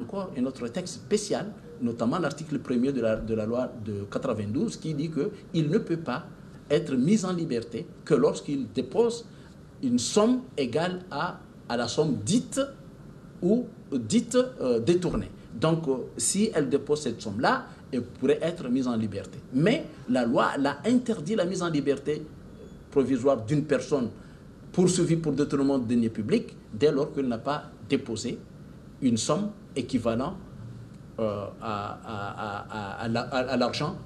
Encore un autre texte spécial, notamment l'article 1er de la loi de 92 qui dit qu'il ne peut pas être mis en liberté que lorsqu'il dépose une somme égale à la somme dite ou dite détournée. Donc, si elle dépose cette somme-là, elle pourrait être mise en liberté. Mais la loi l'a interdit la mise en liberté provisoire d'une personne poursuivie pour détournement de deniers publics dès lors qu'elle n'a pas déposé une somme équivalente à l'argent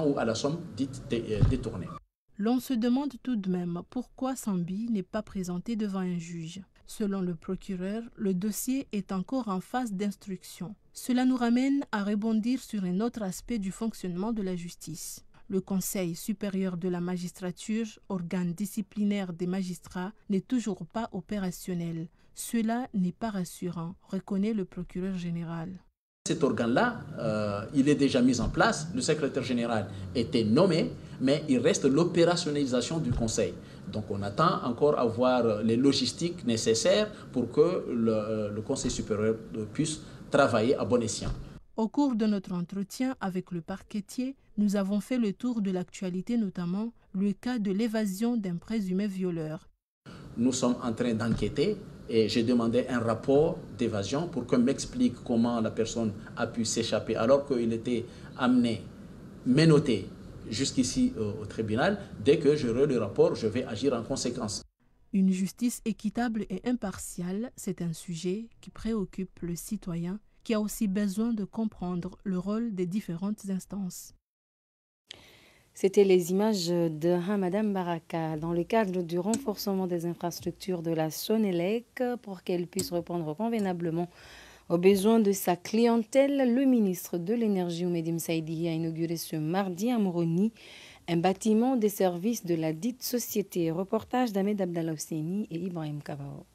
ou à la somme dite détournée. L'on se demande tout de même pourquoi Sambi n'est pas présenté devant un juge. Selon le procureur, le dossier est encore en phase d'instruction. Cela nous ramène à rebondir sur un autre aspect du fonctionnement de la justice. Le Conseil supérieur de la magistrature, organe disciplinaire des magistrats, n'est toujours pas opérationnel. Cela n'est pas rassurant, reconnaît le procureur général. Cet organe-là, il est déjà mis en place. Le secrétaire général était nommé, mais il reste l'opérationnalisation du Conseil. Donc on attend encore à voir les logistiques nécessaires pour que le Conseil supérieur puisse travailler à bon escient. Au cours de notre entretien avec le parquetier, nous avons fait le tour de l'actualité, notamment le cas de l'évasion d'un présumé violeur. Nous sommes en train d'enquêter et j'ai demandé un rapport d'évasion pour qu'on m'explique comment la personne a pu s'échapper alors qu'il était amené, menotté jusqu'ici au tribunal. Dès que j'aurai le rapport, je vais agir en conséquence. Une justice équitable et impartiale, c'est un sujet qui préoccupe le citoyen, qui a aussi besoin de comprendre le rôle des différentes instances. C'était les images de Hamadan Baraka dans le cadre du renforcement des infrastructures de la Sonelec pour qu'elle puisse répondre convenablement aux besoins de sa clientèle. Le ministre de l'Énergie, Oumedim Saïdi, a inauguré ce mardi à Moroni un bâtiment des services de la dite société. Reportage d'Ahmed Abdallah Hosseini et Ibrahim Kabao.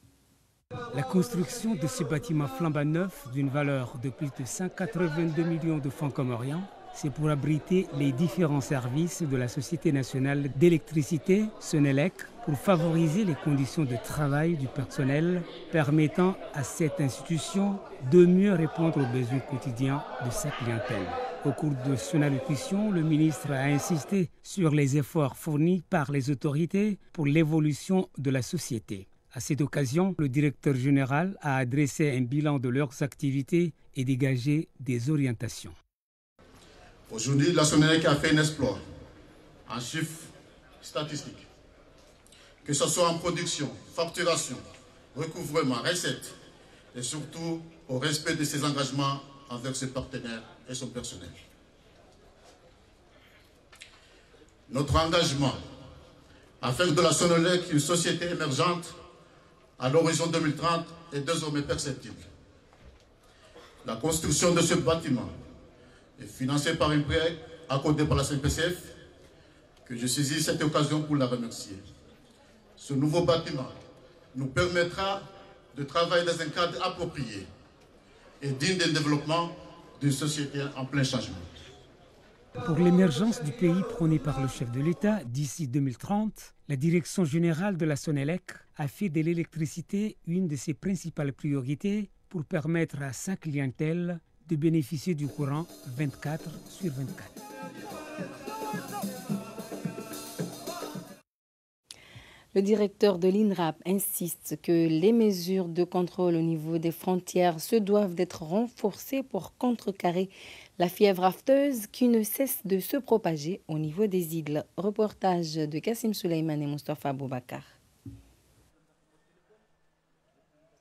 La construction de ce bâtiment flambant neuf d'une valeur de plus de 182 millions de francs comoriens, c'est pour abriter les différents services de la Société nationale d'électricité, Sonelec, pour favoriser les conditions de travail du personnel permettant à cette institution de mieux répondre aux besoins quotidiens de sa clientèle. Au cours de son allocution, le ministre a insisté sur les efforts fournis par les autorités pour l'évolution de la société. À cette occasion, le directeur général a adressé un bilan de leurs activités et dégagé des orientations. Aujourd'hui, la Sonelec a fait un exploit en chiffres statistiques. Que ce soit en production, facturation, recouvrement, recettes, et surtout au respect de ses engagements envers ses partenaires et son personnel. Notre engagement à faire de la Sonelec une société émergente à l'horizon 2030 est désormais perceptible. La construction de ce bâtiment est financée par un prêt accordé par la CNPCF, que je saisis cette occasion pour la remercier. Ce nouveau bâtiment nous permettra de travailler dans un cadre approprié et digne d'un développement d'une société en plein changement. Pour l'émergence du pays prônée par le chef de l'État d'ici 2030, la direction générale de la Sonelec a fait de l'électricité une de ses principales priorités pour permettre à sa clientèle de bénéficier du courant 24/24. Le directeur de l'INRAP insiste que les mesures de contrôle au niveau des frontières se doivent d'être renforcées pour contrecarrer la fièvre afteuse qui ne cesse de se propager au niveau des îles. Reportage de Kassim Souleyman et Moustapha Boubacar.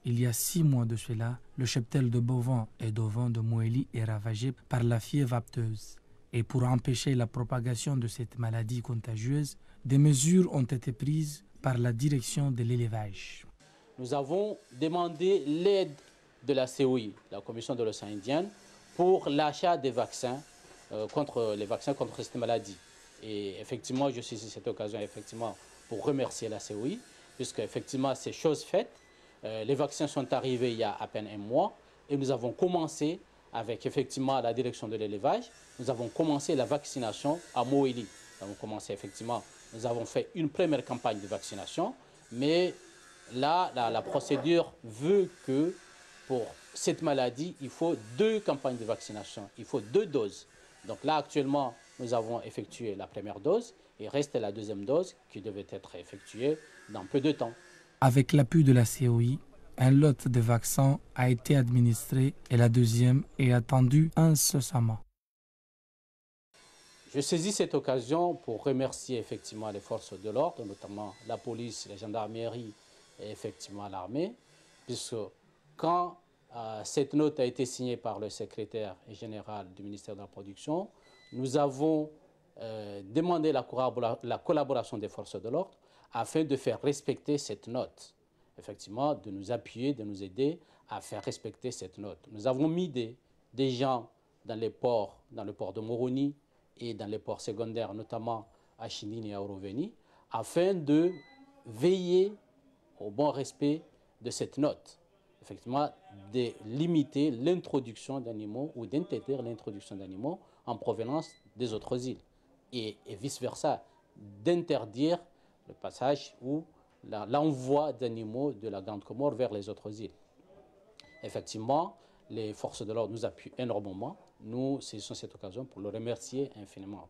Il y a 6 mois de cela, le cheptel de bovins et d'ovins de Mouéli est ravagé par la fièvre apteuse. Et pour empêcher la propagation de cette maladie contagieuse, des mesures ont été prises par la direction de l'élevage. Nous avons demandé l'aide de la COI, la Commission de l'océan Indien, pour l'achat des vaccins contre cette maladie. Et effectivement, je saisis cette occasion pour remercier la COI, puisque effectivement, c'est chose faite. Les vaccins sont arrivés il y a à peine un mois et nous avons commencé avec effectivement la direction de l'élevage. Nous avons commencé la vaccination à Moéli. Nous avons fait une première campagne de vaccination, mais là, la procédure veut que pour cette maladie, il faut 2 campagnes de vaccination, il faut 2 doses. Donc là, actuellement, nous avons effectué la première dose, il reste la deuxième dose qui devait être effectuée dans peu de temps. Avec l'appui de la COI, un lot de vaccins a été administré et la deuxième est attendue incessamment. Je saisis cette occasion pour remercier effectivement les forces de l'ordre, notamment la police, la gendarmerie et effectivement l'armée, puisque quand cette note a été signée par le secrétaire général du ministère de la Production, nous avons demandé la collaboration des forces de l'ordre afin de faire respecter cette note. Effectivement, de nous appuyer, de nous aider à faire respecter cette note. Nous avons mis des gens dans les ports, dans le port de Moroni et dans les ports secondaires, notamment à Chinine et à Oroveni, afin de veiller au bon respect de cette note. Effectivement, de limiter l'introduction d'animaux ou d'interdire l'introduction d'animaux en provenance des autres îles. Et vice-versa, d'interdire le passage ou l'envoi d'animaux de la Grande Comore vers les autres îles. Effectivement, les forces de l'ordre nous appuient énormément. Nous saisissons cette occasion pour le remercier infiniment.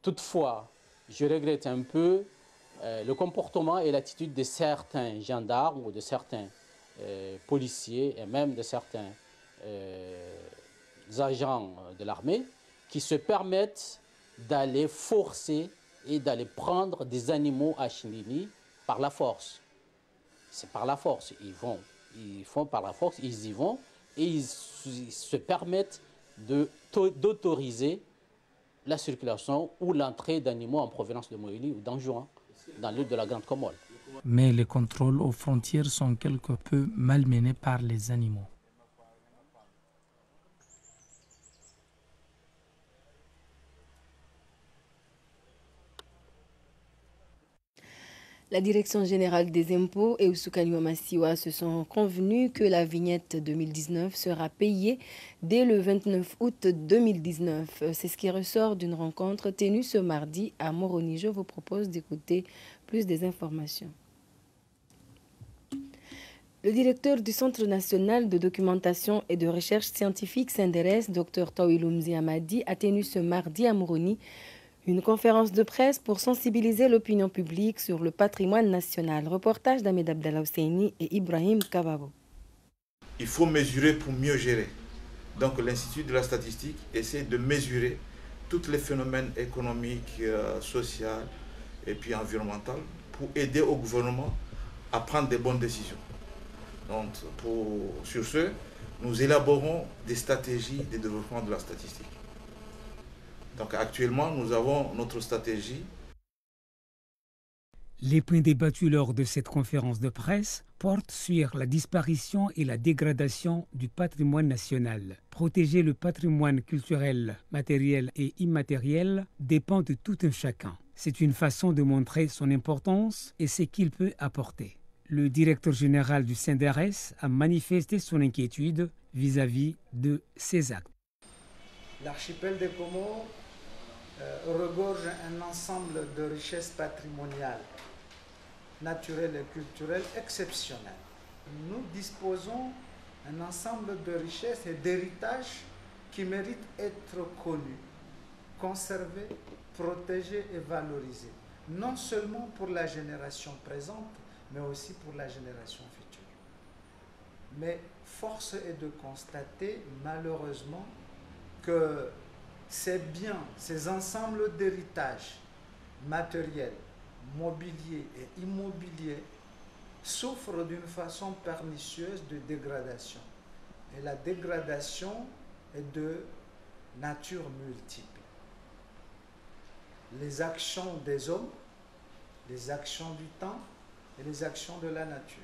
Toutefois, je regrette un peu le comportement et l'attitude de certains gendarmes ou de certains policiers et même de certains agents de l'armée qui se permettent d'aller forcer et d'aller prendre des animaux à Chinini par la force. C'est par la force. Ils font par la force, ils y vont et ils se permettent d'autoriser la circulation ou l'entrée d'animaux en provenance de Moïli ou d'Anjouan dans l'île de la Grande Comore. Mais les contrôles aux frontières sont quelque peu malmenés par les animaux. La Direction générale des impôts et Oussoukani Mamassiwa se sont convenus que la vignette 2019 sera payée dès le 29 août 2019. C'est ce qui ressort d'une rencontre tenue ce mardi à Moroni. Je vous propose d'écouter plus des informations. Le directeur du Centre national de documentation et de recherche scientifique CNDRS, Dr Tawiloumzi Amadi, a tenu ce mardi à Moroni une conférence de presse pour sensibiliser l'opinion publique sur le patrimoine national. Reportage d'Ahmed Abdallah Husseini et Ibrahim Kababo. Il faut mesurer pour mieux gérer. Donc l'Institut de la statistique essaie de mesurer tous les phénomènes économiques, sociaux et puis environnementaux pour aider au gouvernement à prendre des bonnes décisions. Donc sur ce, nous élaborons des stratégies de développement de la statistique. Donc actuellement, nous avons notre stratégie. Les points débattus lors de cette conférence de presse portent sur la disparition et la dégradation du patrimoine national. Protéger le patrimoine culturel, matériel et immatériel dépend de tout un chacun. C'est une façon de montrer son importance et ce qu'il peut apporter. Le directeur général du CNDRS a manifesté son inquiétude vis-à-vis de ces actes. L'archipel des Comores regorge un ensemble de richesses patrimoniales, naturelles et culturelles exceptionnelles. Nous disposons d'un ensemble de richesses et d'héritages qui méritent d'être connus, conservés, protégés et valorisés, non seulement pour la génération présente, mais aussi pour la génération future. Mais force est de constater, malheureusement, que ces biens, ces ensembles d'héritages matériels, mobiliers et immobiliers souffrent d'une façon pernicieuse de dégradation. Et la dégradation est de nature multiple. Les actions des hommes, les actions du temps et les actions de la nature.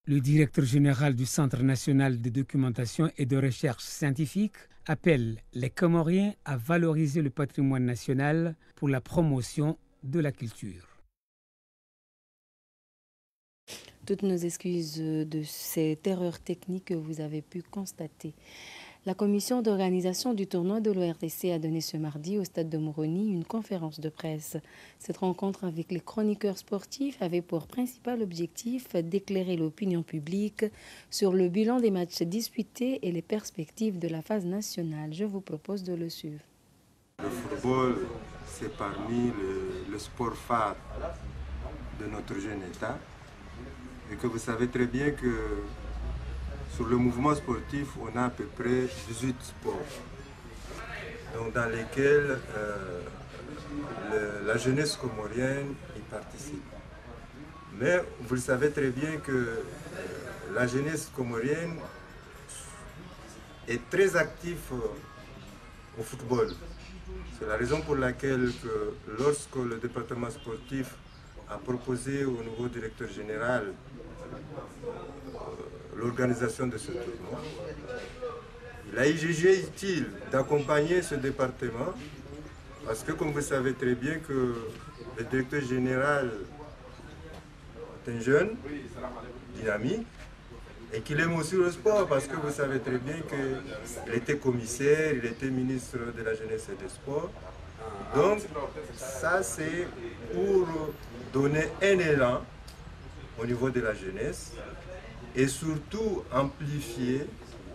Le directeur général du Centre national de documentation et de recherche scientifique appelle les Comoriens à valoriser le patrimoine national pour la promotion de la culture. Toutes nos excuses de cette erreur technique que vous avez pu constater. La commission d'organisation du tournoi de l'ORTC a donné ce mardi au stade de Moroni une conférence de presse. Cette rencontre avec les chroniqueurs sportifs avait pour principal objectif d'éclairer l'opinion publique sur le bilan des matchs disputés et les perspectives de la phase nationale. Je vous propose de le suivre. Le football, c'est parmi le sport phare de notre jeune État et que vous savez très bien que sur le mouvement sportif, on a à peu près 18 sports donc dans lesquels la jeunesse comorienne y participe. Mais vous le savez très bien que la jeunesse comorienne est très active au football. C'est la raison pour laquelle que lorsque le département sportif a proposé au nouveau directeur général l'organisation de ce tournoi, il a jugé utile d'accompagner ce département parce que, comme vous savez très bien, que le directeur général est un jeune, dynamique, et qu'il aime aussi le sport parce que vous savez très bien qu'il était commissaire, il était ministre de la Jeunesse et des Sports. Donc, ça c'est pour donner un élan au niveau de la jeunesse et surtout amplifier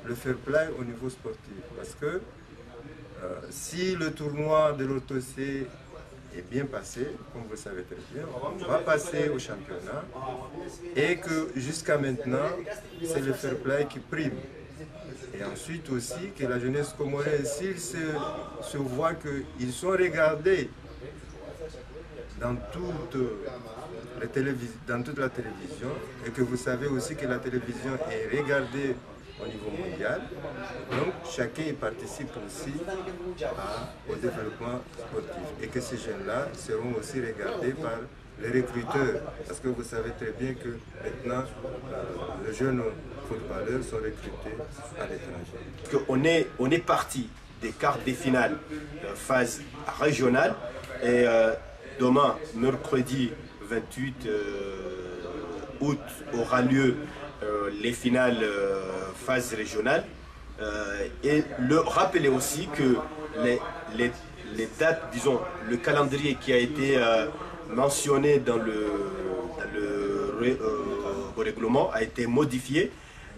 le fair play au niveau sportif. Parce que si le tournoi de l'ORTC est bien passé, comme vous le savez très bien, on va passer au championnat et que jusqu'à maintenant, c'est le fair play qui prime. Et ensuite aussi que la jeunesse comorienne, s'ils se voient qu'ils sont regardés dans toute la télévision et que vous savez aussi que la télévision est regardée au niveau mondial, donc chacun y participe aussi au développement sportif et que ces jeunes-là seront aussi regardés par les recruteurs parce que vous savez très bien que maintenant les jeunes footballeurs sont recrutés à l'étranger. On est parti des quarts de finale phase régionale et demain, mercredi 28 août, aura lieu les finales phase régionale et rappeler aussi que les dates, disons, le calendrier qui a été mentionné dans le règlement a été modifié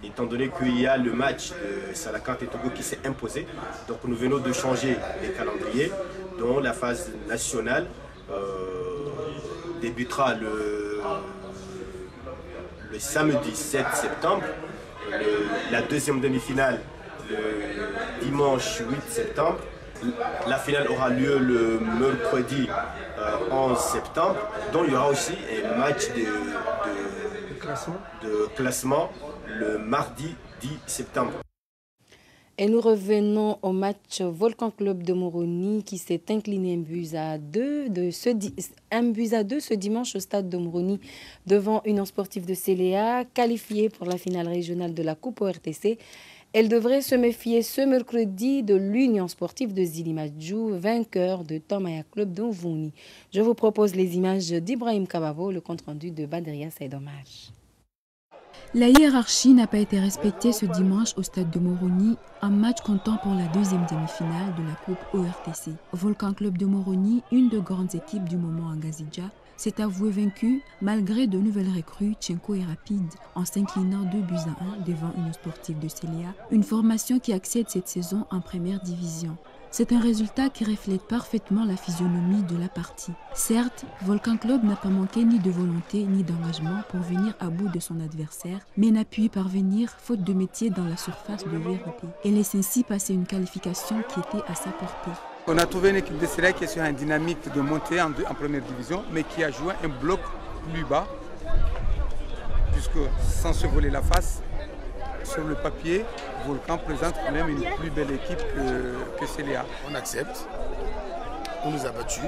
étant donné qu'il y a le match de Salakant et Togo qui s'est imposé. Donc nous venons de changer les calendriers dont la phase nationale débutera le samedi 7 septembre, la deuxième demi-finale le dimanche 8 septembre, la finale aura lieu le mercredi 11 septembre, dont il y aura aussi un match de classement le mardi 10 septembre. Et nous revenons au match Volcan Club de Moroni qui s'est incliné 1-2 ce dimanche au stade de Moroni devant Union Sportive de Séléa, qualifiée pour la finale régionale de la Coupe ORTC. Elle devrait se méfier ce mercredi de l'Union Sportive de Zilimadjou, vainqueur de Tomaya Club de Mvouni. Je vous propose les images d'Ibrahim Kabavo, le compte-rendu de Badria Saïdomage. La hiérarchie n'a pas été respectée ce dimanche au stade de Moroni, un match comptant pour la deuxième demi-finale de la Coupe ORTC. Volcan Club de Moroni, une des grandes équipes du moment à Ngazidja, s'est avoué vaincu malgré de nouvelles recrues Tchenko et Rapide en s'inclinant 2-1 devant Union Sportive de Séléa, une formation qui accède cette saison en première division. C'est un résultat qui reflète parfaitement la physionomie de la partie. Certes, Volcan Club n'a pas manqué ni de volonté ni d'engagement pour venir à bout de son adversaire, mais n'a pu y parvenir faute de métier dans la surface de vérité et laisse ainsi passer une qualification qui était à sa portée. On a trouvé une équipe de Séléa qui est sur une dynamique de montée en première division, mais qui a joué un bloc plus bas, puisque sans se voler la face, sur le papier, Volcan présente quand même une plus belle équipe que Séléa. On accepte, on nous a battus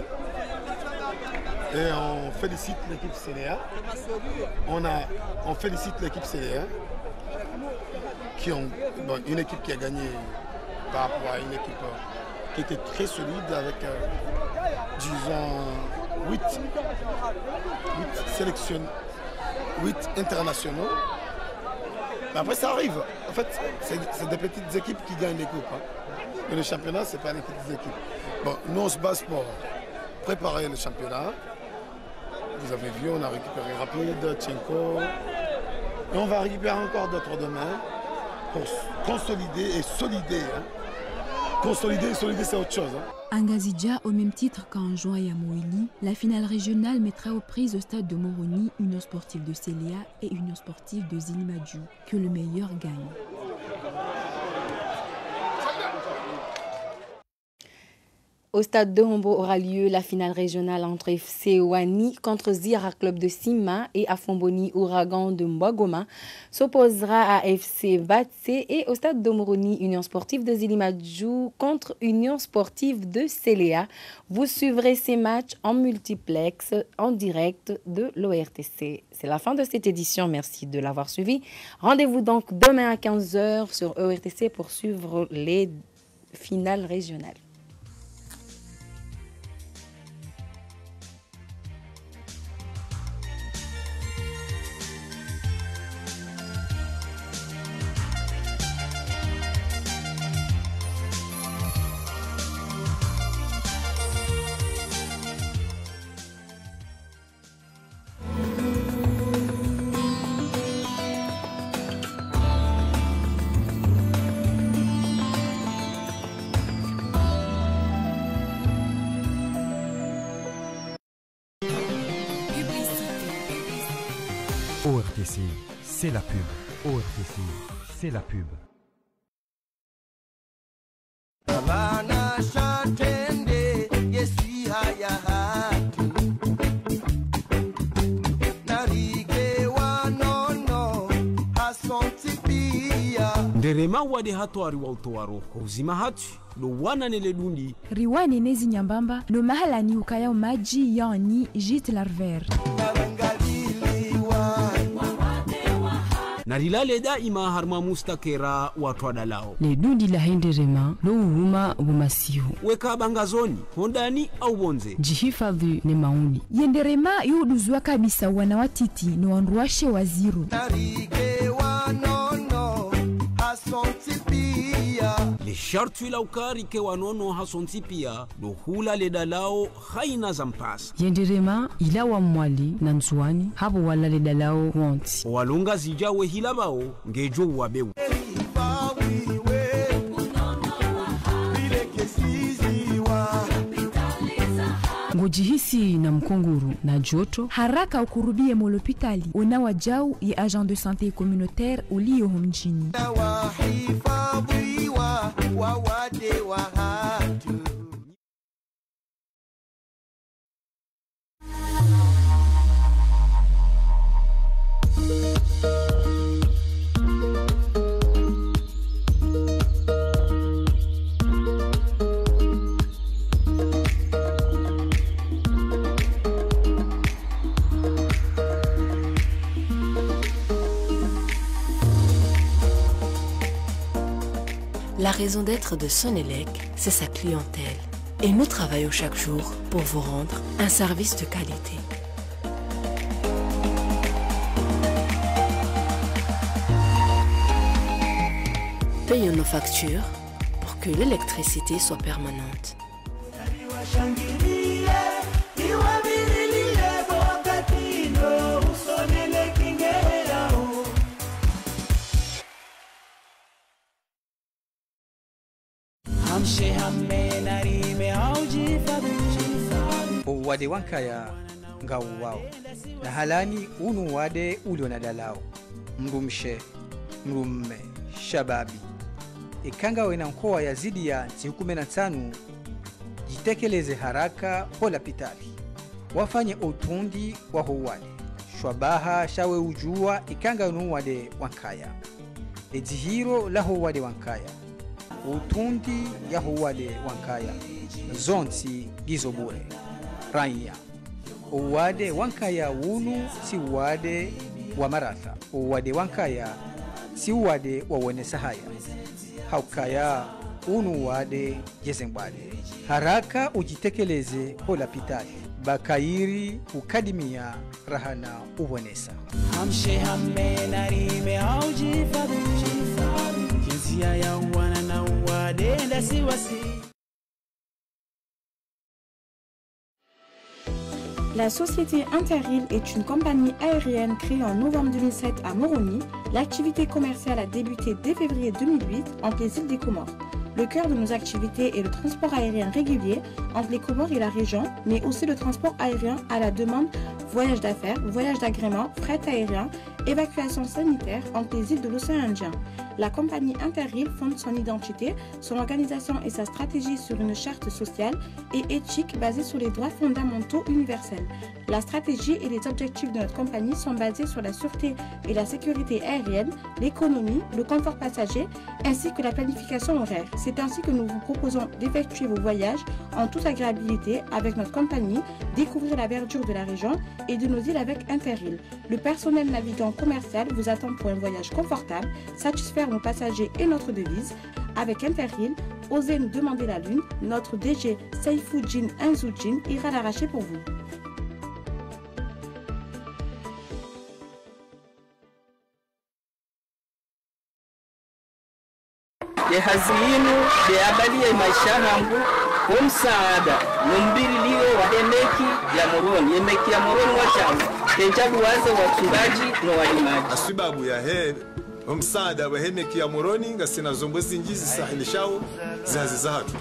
et on félicite l'équipe Séléa. On félicite l'équipe Séléa, une équipe qui a gagné par rapport à une équipe qui était très solide avec, disons, 8 internationaux. Mais après, ça arrive. En fait, c'est des petites équipes qui gagnent les coupes. Hein. Mais le championnat, ce n'est pas les petites équipes. Bon, nous, on se base pour préparer le championnat. Vous avez vu, on a récupéré Rapide, Tchenko. Et on va récupérer encore d'autres demain pour consolider et solider. Hein. Consolider et solider, c'est autre chose. Hein. Ngazidja, au même titre qu'en juin et à Moélie, la finale régionale mettra aux prises au stade de Moroni Union sportive de Célia et Union sportive de Zilimadjou. Que le meilleur gagne. Au stade de Hombo aura lieu la finale régionale entre FC Ouani contre Zira Club de Sima et Afomboni Ouragan de Mbagoma s'opposera à FC Vatse et au stade de Moroni Union sportive de Zilimadjou contre Union sportive de Céléa. Vous suivrez ces matchs en multiplex en direct de l'ORTC. C'est la fin de cette édition. Merci de l'avoir suivi. Rendez-vous donc demain à 15h sur ORTC pour suivre les finales régionales. ORTC, c'est la pub. ORTC, c'est la pub. Nderema wade hatwari wa utowaro uzima hatu lo wana nele lundi riwane nezi nyambamba no mahala ni ukaya maji yani jit larver na rilale daima harma mustakera watu wadalao le dundi la henderema lo uhuma bumasihu weka bangazoni hondani au bonze jihifadhi ne mauni yenderema yuduzwa kabisa wanawatiti no wanruashe waziru le shartu la ukari ke wanono hasonti pia no hula le dalao haina zampasa yenderema ila wa mwali na nzuani habo wala le dalao wonti walunga zijawe hilabao ngejo wabewu ngojihisi na mkonguru na joto haraka ukurubie molopitali unawajau ya agent de santé communautaire ulio mjini La raison d'être de Sonelec, c'est sa clientèle. Et nous travaillons chaque jour pour vous rendre un service de qualité. Payons nos factures pour que l'électricité soit permanente. Wade wankaya nga uwao na halani unu wade ulio na dalao mrumshe mrumme shababi ikanga wena nkoa ya zidi ya 15 jitekeleze haraka hola pitali wafanye utundi wa huwade shwabaha shawe ujua ikanga unu wade wankaya edzihiro la huwade wankaya utundi ya huwade wankaya zonti gizobure raya uwade wankaya wunu si uwade wa maratha uwade wankaya si uwade wa wene sahaya haukaya unu uwade jezembwade haraka ujitekeleze hola pitali bakairi ukadimia rahana ubonesa amshe hambe narime aujifadhi jinsia ya wana na wadenda siwasi. La société Interrail est une compagnie aérienne créée en novembre 2007 à Moroni. L'activité commerciale a débuté dès février 2008 entre les îles des Comores. Le cœur de nos activités est le transport aérien régulier entre les Comores et la région, mais aussi le transport aérien à la demande, voyage d'affaires, voyage d'agrément, fret aérien, évacuation sanitaire entre les îles de l'océan Indien. La compagnie Interrail fonde son identité, son organisation et sa stratégie sur une charte sociale et éthique basée sur les droits fondamentaux universels. La stratégie et les objectifs de notre compagnie sont basés sur la sûreté et la sécurité aérienne, l'économie, le confort passager, ainsi que la planification horaire. C'est ainsi que nous vous proposons d'effectuer vos voyages en toute agréabilité avec notre compagnie, découvrir la verdure de la région et de nos îles avec Interrail. Le personnel navigant commercial vous attend pour un voyage confortable, satisfaire nos passagers et notre devise. Avec Interrail, osez nous demander la lune, notre DG Seifoudjin Inzoudjin ira l'arracher pour vous. Hazinu de abali ya maisha yangu umsaada numbilio wa Hemeki ya Moroni. Hemeki ya Moroni wachama kenjabu waze wachungaji na walimaji asibabu ya he umsaada wa Hemeki ya Moroni ngasina zombozi njizi sahilishao zazi zahatu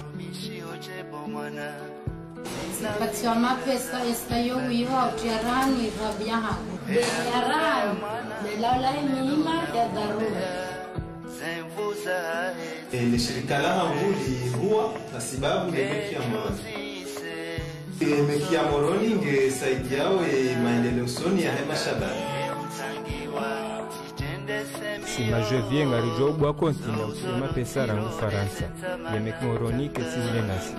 Patsama pesa estayo wiho tiarani rabiaha yarani la mima ya dharura. Shirika langu huwa na sababu ya Hemeki ya Moroni. Hemeki ya Moroni ingesaidia maendeleo soni ya hema shabani. Sima je viens ngarijo bwa continue usema pesa rangu Faransa. Hemeki Moroni que sizile nasi.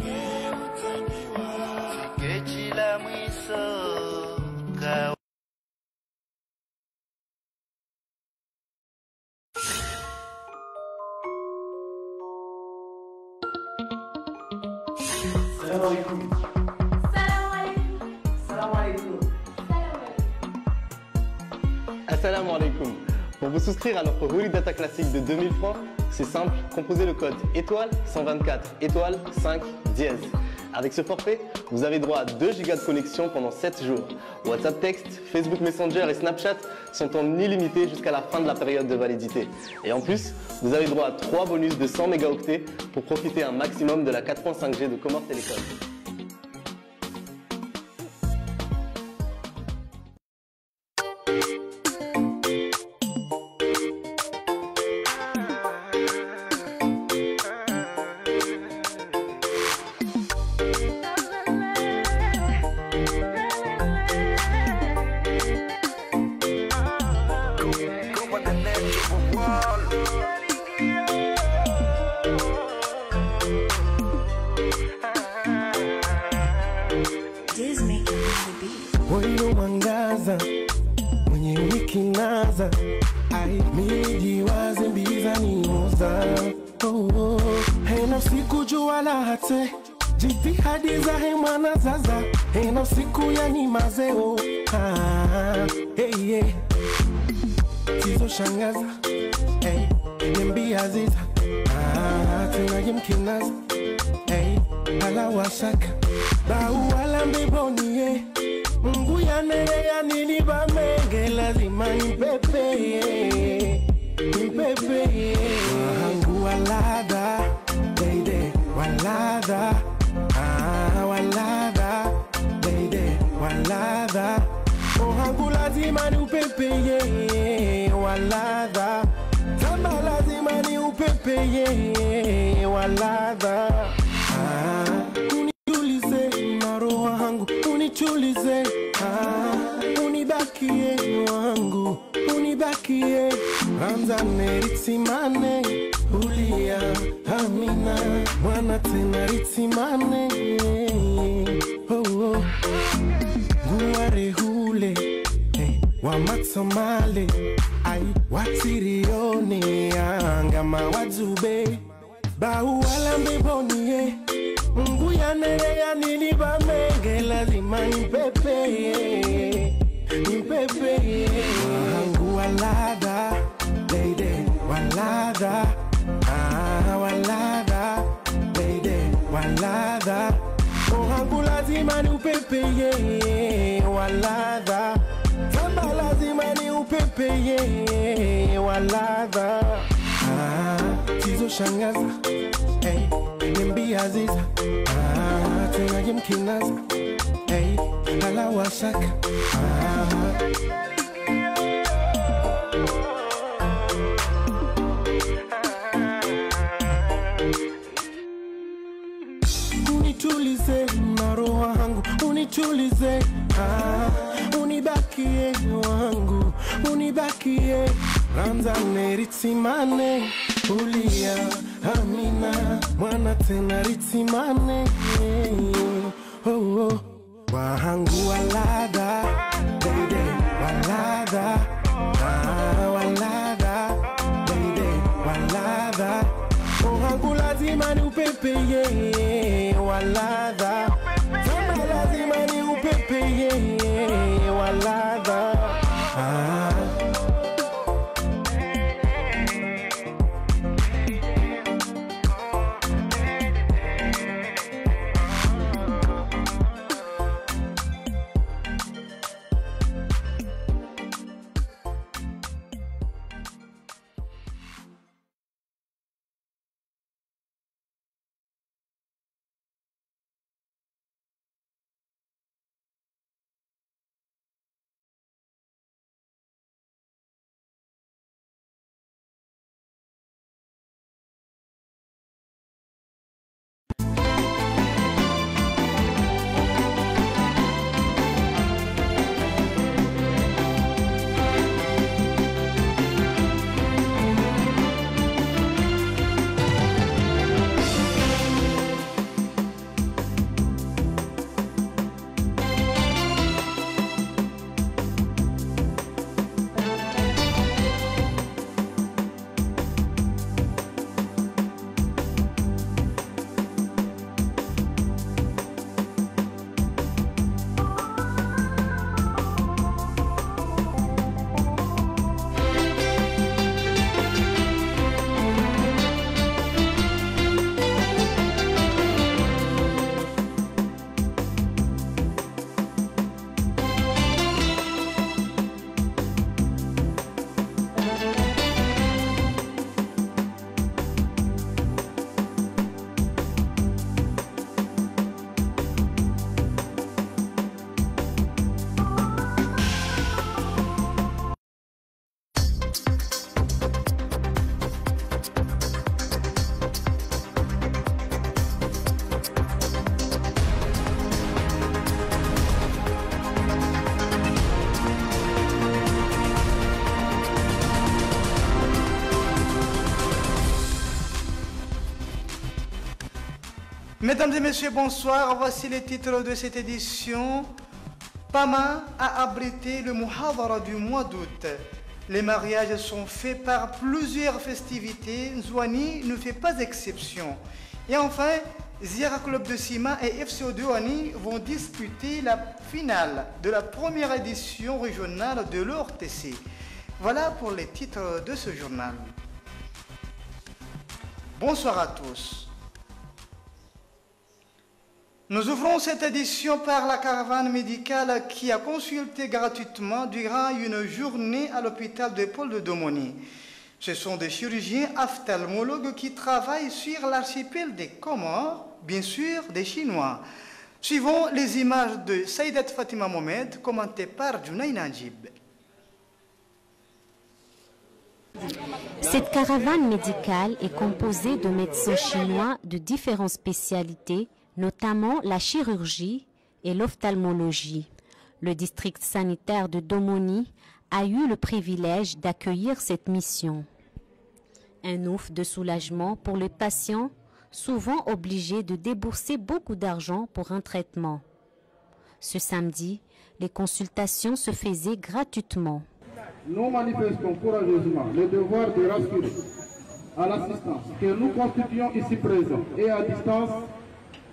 Assalamu alaikum. Pour vous souscrire à l'offre Holy Data Classique de 2000 francs, c'est simple, composez le code étoile 124 étoile 5 dièse. Avec ce forfait, vous avez droit à 2 Go de connexion pendant 7 jours. WhatsApp Texte, Facebook Messenger et Snapchat sont en illimité jusqu'à la fin de la période de validité. Et en plus, vous avez droit à 3 bonus de 100 mégaoctets pour profiter un maximum de la 4.5G de Comores Télécom. Mbuya nerea niliba menge lazima nipepe. Wangu walada, lady walada, walada, lady walada. Wangu lazima nipepe, walada. Samba lazima nipepe, walada. Tizo shangaza, nimbi aziza, tena jimkinaza, ala washaka. Unitulize na roho wangu, unitulize, unibakie wangu, unibakie. Ramzane ritsimane, ulia amina, mwana tena ritsimane. Oh oh, wangu walada, baby walada, walada, baby walada. Wangu lazima niupepe, walada. Samba lazima niupepe, walada. Mesdames et messieurs, bonsoir. Voici les titres de cette édition. Pama a abrité le Muhadara du mois d'août. Les mariages sont faits par plusieurs festivités. Zouani ne fait pas exception. Et enfin, Ziara Club de Sima et FCO Douani vont disputer la finale de la première édition régionale de l'ORTC. Voilà pour les titres de ce journal. Bonsoir à tous. Nous ouvrons cette édition par la caravane médicale qui a consulté gratuitement durant une journée à l'hôpital de Paul de Domoni. Ce sont des chirurgiens ophtalmologues qui travaillent sur l'archipel des Comores, bien sûr des Chinois. Suivons les images de Saïdat Fatima Mohamed, commentées par Junaï Najib. Cette caravane médicale est composée de médecins chinois de différentes spécialités, notamment la chirurgie et l'ophtalmologie. Le district sanitaire de Domoni a eu le privilège d'accueillir cette mission. Un ouf de soulagement pour les patients, souvent obligés de débourser beaucoup d'argent pour un traitement. Ce samedi, les consultations se faisaient gratuitement. Nous manifestons courageusement le devoir de rassurer à l'assistance que nous constituons ici présents et à distance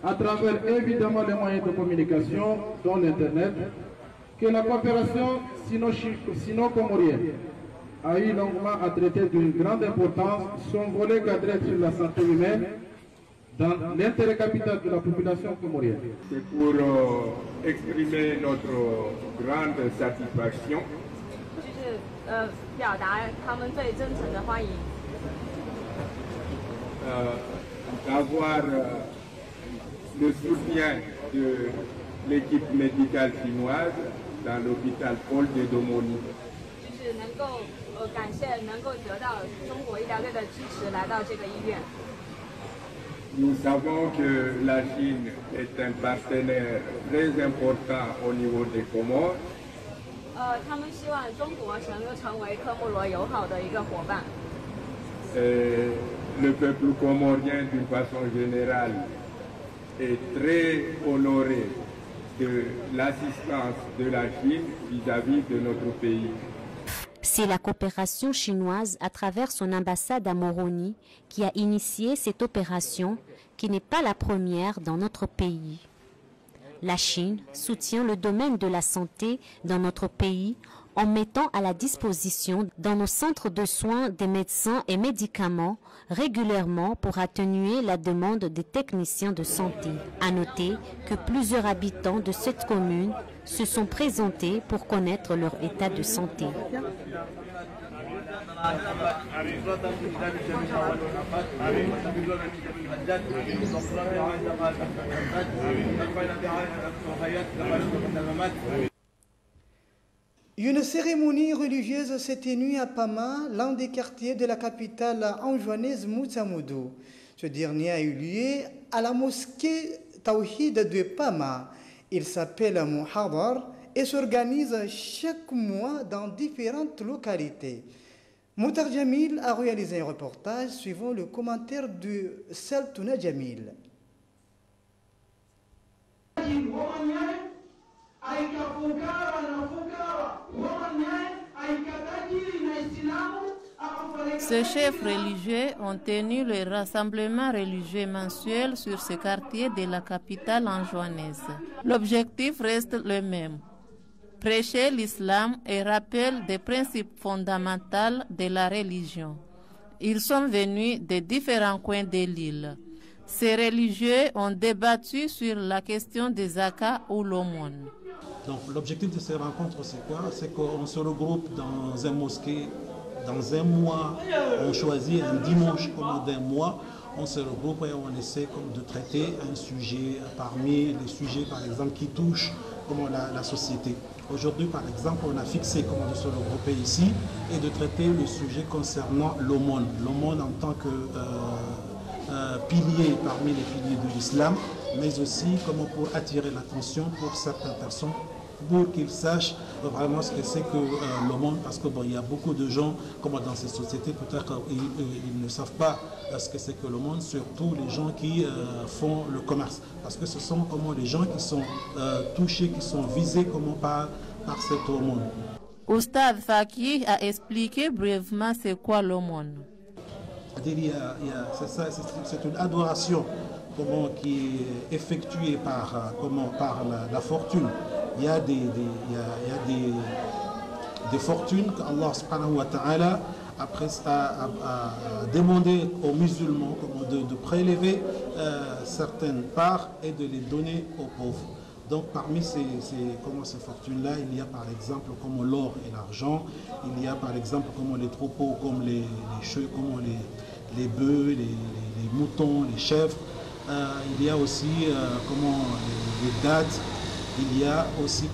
à travers évidemment les moyens de communication, dont l'Internet, que la coopération sino-comorienne a eu longuement à traiter d'une grande importance son volet cadré sur la santé humaine dans l'intérêt capital de la population comorienne. C'est pour exprimer notre grande satisfaction d'avoir le soutien de l'équipe médicale chinoise dans l'hôpital Paul de Domoni. Nous savons que la Chine est un partenaire très important au niveau des Comores. Et le peuple comorien, d'une façon générale, est très honoré de l'assistance de la Chine vis-à-vis de notre pays. C'est la coopération chinoise à travers son ambassade à Moroni qui a initié cette opération qui n'est pas la première dans notre pays. La Chine soutient le domaine de la santé dans notre pays en mettant à la disposition dans nos centres de soins des médecins et médicaments régulièrement pour atténuer la demande des techniciens de santé. À noter que plusieurs habitants de cette commune se sont présentés pour connaître leur état de santé. Une cérémonie religieuse s'est tenue à Pama, l'un des quartiers de la capitale anjouanaise Moutsamoudou. Ce dernier a eu lieu à la mosquée Tawhid de Pama. Il s'appelle Muhadar et s'organise chaque mois dans différentes localités. Moutar Jamil a réalisé un reportage suivant le commentaire de Seltouna Jamil. Ces chefs religieux ont tenu le rassemblement religieux mensuel sur ce quartier de la capitale anjouanaise. L'objectif reste le même: prêcher l'islam et rappel des principes fondamentaux de la religion. Ils sont venus de différents coins de l'île. Ces religieux ont débattu sur la question des zakats ou l'aumône. Donc l'objectif de ces rencontres, c'est quoi? C'est qu'on se regroupe dans un mosquée. Dans un mois, on choisit un dimanche comme d'un mois, on se regroupe et on essaie de traiter un sujet parmi les sujets, par exemple, qui touchent la société. Aujourd'hui, par exemple, on a fixé de se regrouper ici et de traiter le sujet concernant l'aumône. L'aumône en tant que pilier parmi les piliers de l'islam, mais aussi pour attirer l'attention pour certaines personnes, pour qu'ils sachent vraiment ce que c'est que l'aumône, parce qu'il y a beaucoup de gens, comme dans ces sociétés, peut-être ils ne savent pas ce que c'est que l'aumône, surtout les gens qui font le commerce, parce que ce sont les gens qui sont touchés, qui sont visés par cette aumône. Oustad Faki a expliqué brièvement c'est quoi l'aumône. C'est une adoration qui est effectuée par la fortune. Il y a des fortunes qu'Allah subhanahu wa ta'ala a demandé aux musulmans de prélever certaines parts et de les donner aux pauvres. Donc parmi ces fortunes-là, il y a par exemple comme l'or et l'argent, il y a par exemple comme les troupeaux, comme les chevaux, comme les bœufs, les moutons, les chèvres. Il y a aussi les dattes. Il y a aussi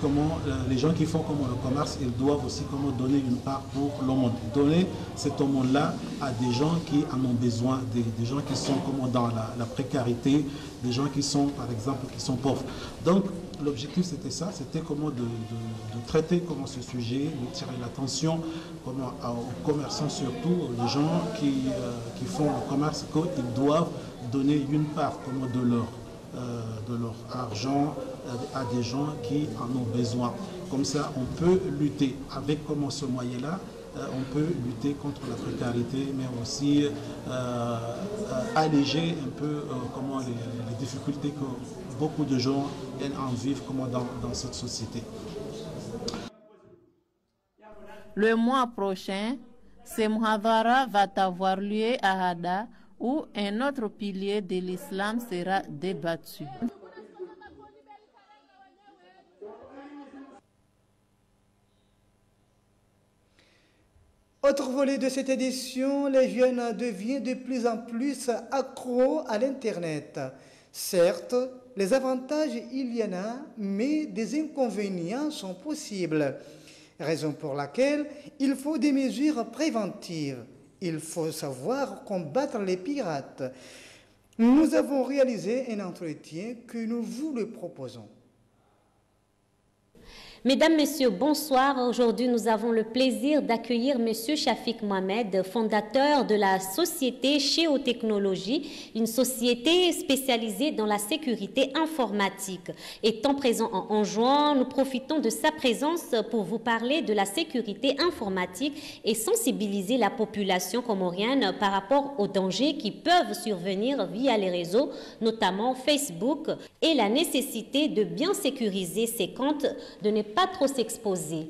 les gens qui font le commerce, ils doivent aussi donner une part pour l'aumône. Donner cette aumône-là à des gens qui en ont besoin, des gens qui sont dans la précarité, des gens qui sont, par exemple, qui sont pauvres. Donc, l'objectif, c'était ça, c'était de traiter ce sujet, de tirer l'attention aux commerçants, surtout aux gens qui font le commerce, qu'ils doivent donner une part de leur argent à des gens qui en ont besoin. Comme ça, on peut lutter avec ce moyen-là on peut lutter contre la précarité, mais aussi alléger un peu les difficultés que beaucoup de gens en vivent dans cette société. Le mois prochain, ce Muhadara va avoir lieu à Hada, où un autre pilier de l'islam sera débattu. Autre volet de cette édition, les jeunes deviennent de plus en plus accros à l'Internet. Certes, les avantages, il y en a, mais des inconvénients sont possibles. Raison pour laquelle il faut des mesures préventives. Il faut savoir combattre les pirates. Nous avons réalisé un entretien que nous vous le proposons. Mesdames, Messieurs, bonsoir. Aujourd'hui, nous avons le plaisir d'accueillir Monsieur Shafik Mohamed, fondateur de la société Chéotechnologie, une société spécialisée dans la sécurité informatique. Étant présent en Anjouan, nous profitons de sa présence pour vous parler de la sécurité informatique et sensibiliser la population comorienne par rapport aux dangers qui peuvent survenir via les réseaux, notamment Facebook, et la nécessité de bien sécuriser ses comptes, de ne pas trop s'exposer.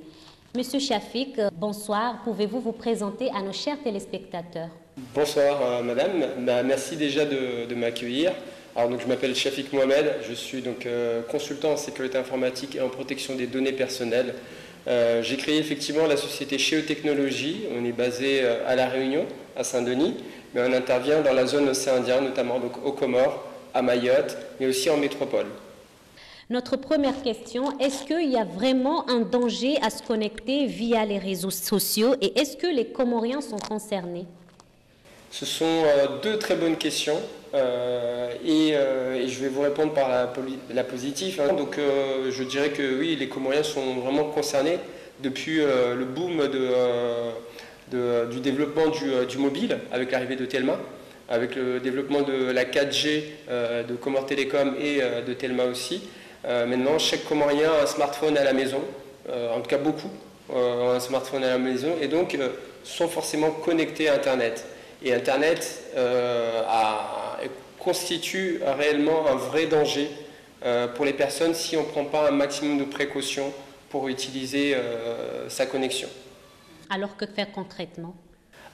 Monsieur Shafik, bonsoir. Pouvez-vous vous présenter à nos chers téléspectateurs? Bonsoir madame, merci déjà de m'accueillir. Alors donc je m'appelle Shafik Mohamed, je suis donc consultant en sécurité informatique et en protection des données personnelles. J'ai créé effectivement la société Chéotechnologie. On est basé à La Réunion, à Saint-Denis, mais on intervient dans la zone océan Indien, notamment donc aux Comores, à Mayotte, mais aussi en métropole. Notre première question, est-ce qu'il y a vraiment un danger à se connecter via les réseaux sociaux et est-ce que les Comoriens sont concernés? Ce sont deux très bonnes questions et je vais vous répondre par la positive. Donc je dirais que oui, les Comoriens sont vraiment concernés depuis le boom du développement du mobile avec l'arrivée de Telma, avec le développement de la 4G de Comores Télécom et de Telma aussi. Maintenant, chaque Comorien a un smartphone à la maison, en tout cas beaucoup ont un smartphone à la maison et donc sont forcément connectés à Internet. Et Internet constitue réellement un vrai danger pour les personnes si on ne prend pas un maximum de précautions pour utiliser sa connexion. Alors que faire concrètement?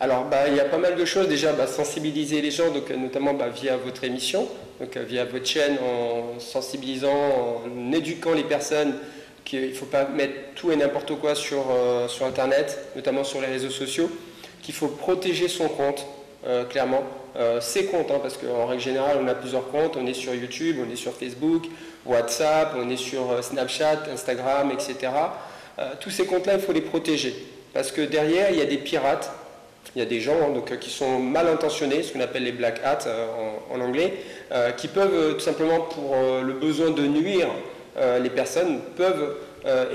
Alors, il y a pas mal de choses. Déjà, sensibiliser les gens, donc, notamment via votre émission, donc, via votre chaîne, en sensibilisant, en éduquant les personnes qu'il ne faut pas mettre tout et n'importe quoi sur Internet, notamment sur les réseaux sociaux, qu'il faut protéger son compte, clairement, ses comptes, parce qu'en règle générale, on a plusieurs comptes, on est sur YouTube, on est sur Facebook, WhatsApp, on est sur Snapchat, Instagram, etc. Tous ces comptes-là, il faut les protéger, parce que derrière, il y a des pirates. Il y a des gens qui sont mal intentionnés, ce qu'on appelle les black hats en anglais, qui peuvent tout simplement pour le besoin de nuire les personnes, peuvent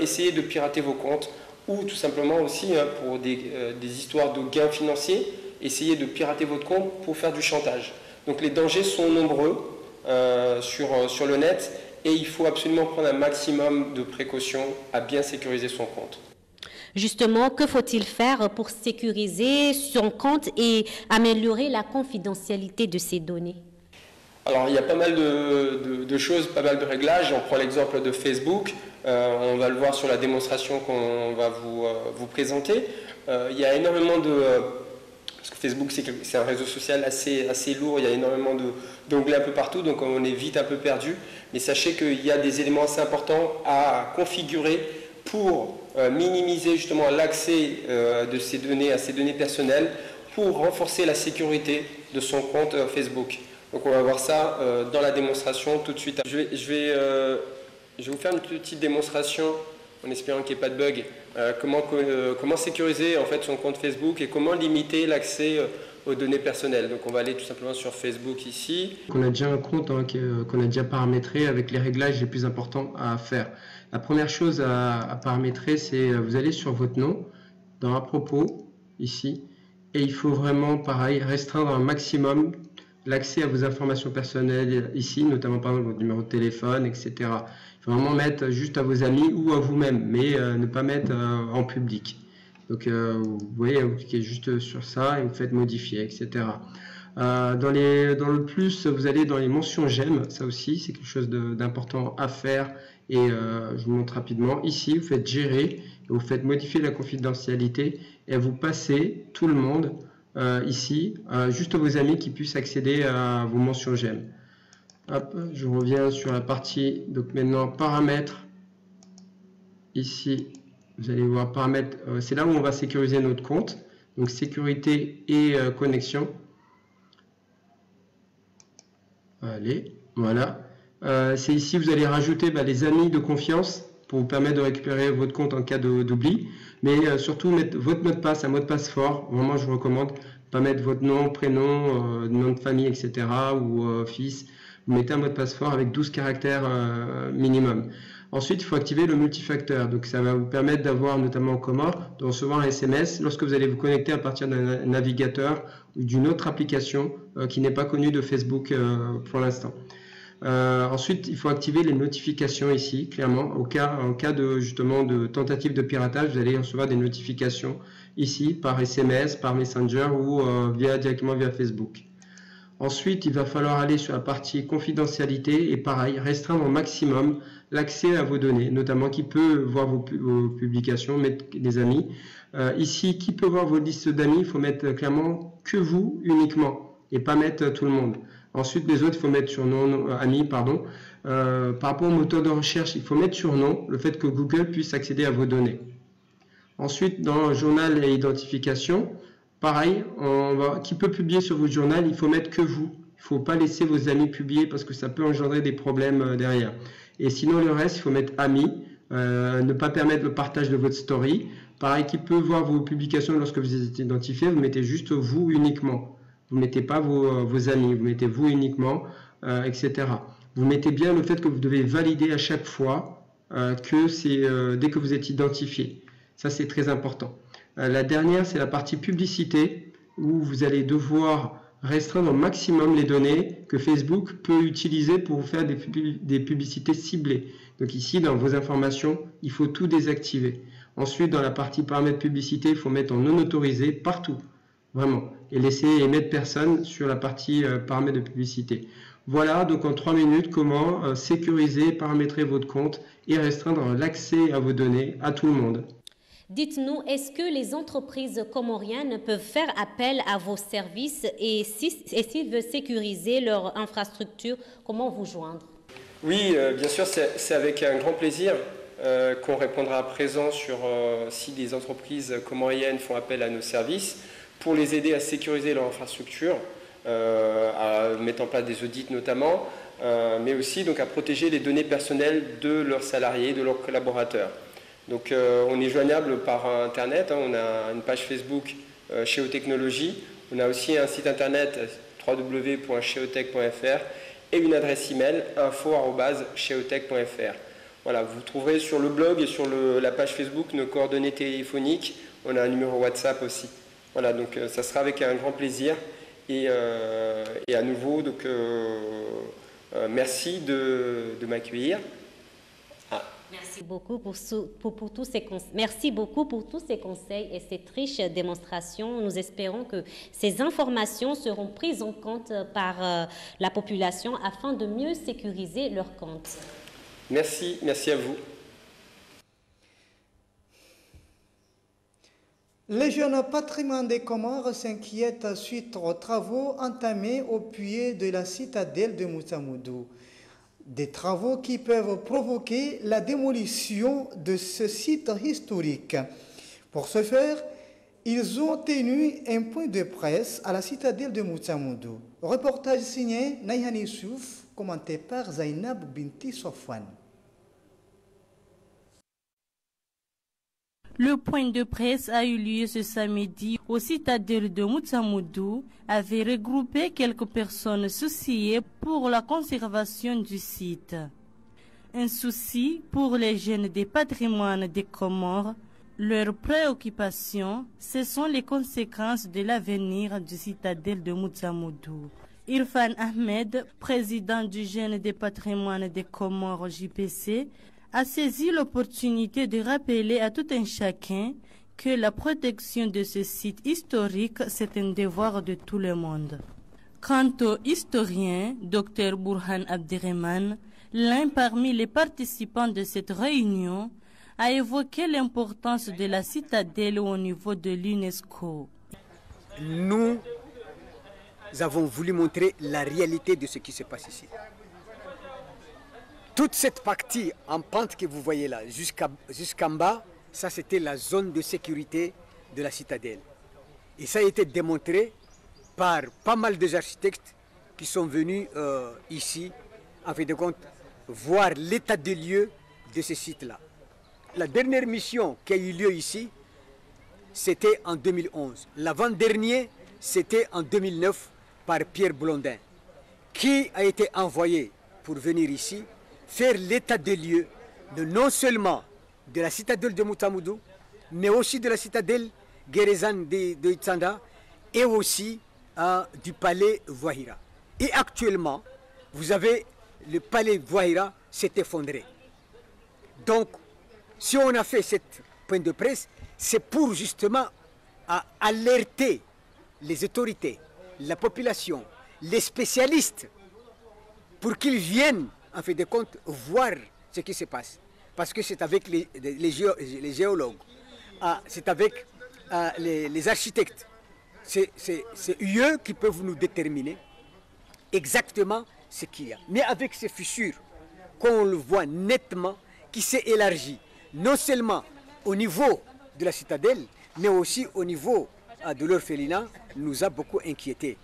essayer de pirater vos comptes ou tout simplement aussi pour des histoires de gains financiers, essayer de pirater votre compte pour faire du chantage. Donc les dangers sont nombreux sur le net et il faut absolument prendre un maximum de précautions à bien sécuriser son compte. Justement, que faut-il faire pour sécuriser son compte et améliorer la confidentialité de ces données? Alors, il y a pas mal de choses, pas mal de réglages. On prend l'exemple de Facebook. On va le voir sur la démonstration qu'on va vous présenter. Il y a énormément de... parce que Facebook, c'est un réseau social assez lourd. Il y a énormément d'onglets un peu partout, donc on est vite un peu perdu. Mais sachez qu'il y a des éléments assez importants à configurer pour minimiser justement l'accès de ces données à ces données personnelles pour renforcer la sécurité de son compte Facebook. Donc on va voir ça dans la démonstration tout de suite. Je vais vous faire une petite démonstration en espérant qu'il n'y ait pas de bug. Comment sécuriser en fait son compte Facebook et comment limiter l'accès aux données personnelles. Donc on va aller tout simplement sur Facebook ici. On a déjà un compte qu'on a déjà paramétré avec les réglages les plus importants à faire. La première chose à paramétrer, c'est vous allez sur votre nom, dans à propos, ici, et il faut vraiment, pareil, restreindre un maximum l'accès à vos informations personnelles ici, notamment par exemple votre numéro de téléphone, etc. Il faut vraiment mettre juste à vos amis ou à vous-même, mais ne pas mettre en public. Donc vous voyez, vous cliquez juste sur ça et vous faites modifier, etc. Dans le plus, vous allez dans les mentions j'aime, ça aussi c'est quelque chose d'important à faire et je vous montre rapidement. Ici, vous faites gérer, et vous faites modifier la confidentialité et vous passez tout le monde ici, juste vos amis qui puissent accéder à vos mentions j'aime. Hop, je reviens sur la partie, donc maintenant paramètres, ici vous allez voir paramètres, c'est là où on va sécuriser notre compte, donc sécurité et connexion. Allez, voilà. C'est ici vous allez rajouter les amis de confiance pour vous permettre de récupérer votre compte en cas d'oubli. Mais surtout mettre votre mot de passe, un mot de passe fort. Vraiment, je vous recommande pas mettre votre nom, prénom, nom de famille, etc. ou fils. Vous mettez un mot de passe fort avec 12 caractères minimum. Ensuite, il faut activer le multifacteur. Donc, ça va vous permettre d'avoir, notamment en Comores, de recevoir un SMS lorsque vous allez vous connecter à partir d'un navigateur ou d'une autre application qui n'est pas connue de Facebook pour l'instant. Ensuite, il faut activer les notifications ici, clairement. En cas de, justement, de tentative de piratage, vous allez recevoir des notifications ici par SMS, par Messenger ou directement via Facebook. Ensuite, il va falloir aller sur la partie confidentialité et pareil, restreindre au maximum l'accès à vos données, notamment qui peut voir vos publications, mettre des amis. Ici, qui peut voir vos listes d'amis, il faut mettre clairement que vous uniquement et pas mettre tout le monde. Ensuite, les autres, il faut mettre surnom, amis, pardon. Par rapport au moteur de recherche, il faut mettre surnom, le fait que Google puisse accéder à vos données. Ensuite, dans journal et identification, pareil, qui peut publier sur votre journal, il faut mettre que vous. Il ne faut pas laisser vos amis publier parce que ça peut engendrer des problèmes derrière. Et sinon, le reste, il faut mettre amis, ne pas permettre le partage de votre story. Pareil, qui peut voir vos publications lorsque vous êtes identifié, vous mettez juste vous uniquement. Vous ne mettez pas vos amis, vous mettez vous uniquement, etc. Vous mettez bien le fait que vous devez valider à chaque fois que c'est dès que vous êtes identifié. Ça, c'est très important. La dernière, c'est la partie publicité, où vous allez devoir restreindre au maximum les données que Facebook peut utiliser pour vous faire des publicités ciblées. Donc ici, dans vos informations, il faut tout désactiver. Ensuite, dans la partie paramètres publicité, il faut mettre en non autorisé partout, vraiment, et laisser émettre personne sur la partie paramètres de publicité. Voilà, donc en 3 minutes, comment sécuriser, paramétrer votre compte et restreindre l'accès à vos données à tout le monde. Dites-nous, est-ce que les entreprises comoriennes peuvent faire appel à vos services et s'ils veulent sécuriser leur infrastructure, comment vous joindre? Oui, bien sûr, c'est avec un grand plaisir qu'on répondra à présent sur si les entreprises comoriennes font appel à nos services pour les aider à sécuriser leur infrastructure, à mettre en place des audits notamment, mais aussi donc, à protéger les données personnelles de leurs salariés, de leurs collaborateurs. Donc on est joignable par internet, on a une page Facebook Cheo Technologies, on a aussi un site internet www.cheotech.fr et une adresse email info@cheotech.fr. Voilà, vous trouverez sur le blog et sur la page Facebook nos coordonnées téléphoniques, on a un numéro WhatsApp aussi. Voilà, donc ça sera avec un grand plaisir et à nouveau, donc merci de m'accueillir. Merci beaucoup pour tous ces conseils. Merci beaucoup pour tous ces conseils et cette riche démonstration. Nous espérons que ces informations seront prises en compte par la population afin de mieux sécuriser leurs comptes. Merci à vous. Les jeunes patrimoines des Comores s'inquiètent suite aux travaux entamés au pied de la citadelle de Moussamoudou. Des travaux qui peuvent provoquer la démolition de ce site historique. Pour ce faire, ils ont tenu un point de presse à la citadelle de Moussamoudou. Reportage signé Nayhan Youssouf, commenté par Zainab Binti Sofwan. Le point de presse a eu lieu ce samedi au citadelle de Moussamoudou, avait regroupé quelques personnes souciées pour la conservation du site. Un souci pour les jeunes des patrimoines des Comores. Leur préoccupation, ce sont les conséquences de l'avenir du citadelle de Moussamoudou. Irfan Ahmed, président du Jeune des patrimoines des Comores JPC, a saisi l'opportunité de rappeler à tout un chacun que la protection de ce site historique, c'est un devoir de tout le monde. Quant au historien, Dr Burhan Abderrahman, l'un parmi les participants de cette réunion, a évoqué l'importance de la citadelle au niveau de l'UNESCO. Nous avons voulu montrer la réalité de ce qui se passe ici. Toute cette partie en pente que vous voyez là, jusqu'en bas, ça c'était la zone de sécurité de la citadelle. Et ça a été démontré par pas mal d'architectes qui sont venus ici, en fait de compte, voir l'état des lieux de ce site-là. La dernière mission qui a eu lieu ici, c'était en 2011. L'avant-dernier, c'était en 2009 par Pierre Blondin, qui a été envoyé pour venir ici faire l'état des lieux de non seulement de la citadelle de Moutamoudou, mais aussi de la citadelle Guérezan de Itsanda et aussi du palais Vouahira. Et actuellement, vous avez le palais Vouahira s'est effondré. Donc, si on a fait cette point de presse, c'est pour justement alerter les autorités, la population, les spécialistes, pour qu'ils viennent, en fait de compte, voir ce qui se passe. Parce que c'est avec les géologues, c'est avec les architectes, c'est eux qui peuvent nous déterminer exactement ce qu'il y a. Mais avec ces fissures, qu'on le voit nettement, qui s'est élargi, non seulement au niveau de la citadelle, mais aussi au niveau de l'orphelinat, nous a beaucoup inquiétés.